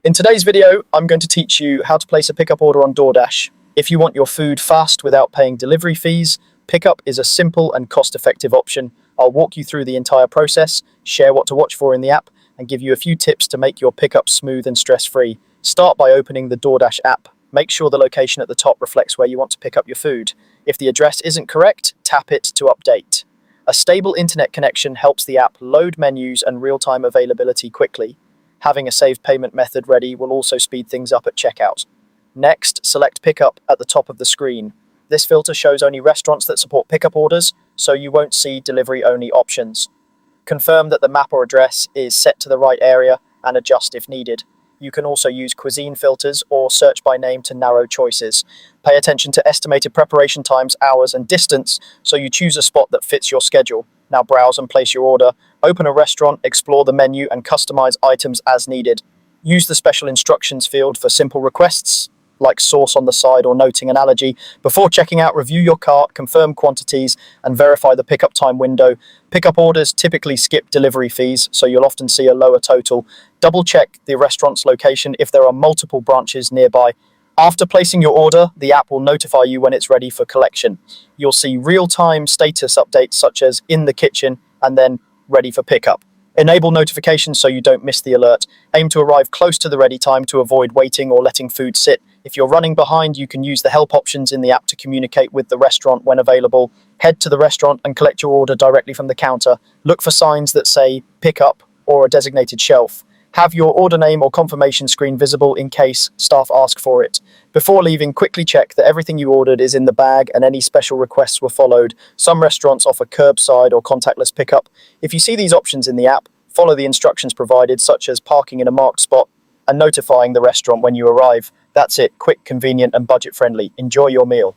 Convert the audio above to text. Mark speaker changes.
Speaker 1: In today's video, I'm going to teach you how to place a pickup order on Doordash. If you want your food fast without paying delivery fees, pickup is a simple and cost-effective option. I'll walk you through the entire process, share what to watch for in the app, and give you a few tips to make your pickup smooth and stress-free. Start by opening the Doordash app. Make sure the location at the top reflects where you want to pick up your food. If the address isn't correct, tap it to update. A stable internet connection helps the app load menus and real-time availability quickly. Having a saved payment method ready will also speed things up at checkout. Next, select Pickup at the top of the screen. This filter shows only restaurants that support pickup orders, so you won't see delivery-only options. Confirm that the map or address is set to the right area and adjust if needed. You can also use cuisine filters or search by name to narrow choices. Pay attention to estimated preparation times, hours, and distance, so you choose a spot that fits your schedule. Now browse and place your order. Open a restaurant, explore the menu, and customize items as needed. Use the special instructions field for simple requests, like sauce on the side or noting an allergy. Before checking out, review your cart, confirm quantities, and verify the pickup time window. Pickup orders typically skip delivery fees, so you'll often see a lower total. Double check the restaurant's location if there are multiple branches nearby. After placing your order, the app will notify you when it's ready for collection. You'll see real-time status updates such as in the kitchen and then ready for pickup. Enable notifications so you don't miss the alert. Aim to arrive close to the ready time to avoid waiting or letting food sit. If you're running behind, you can use the help options in the app to communicate with the restaurant when available. Head to the restaurant and collect your order directly from the counter. Look for signs that say pickup or a designated shelf. Have your order name or confirmation screen visible in case staff ask for it. Before leaving, quickly check that everything you ordered is in the bag and any special requests were followed. Some restaurants offer curbside or contactless pickup. If you see these options in the app, follow the instructions provided, such as parking in a marked spot and notifying the restaurant when you arrive. That's it, quick, convenient, and budget-friendly. Enjoy your meal.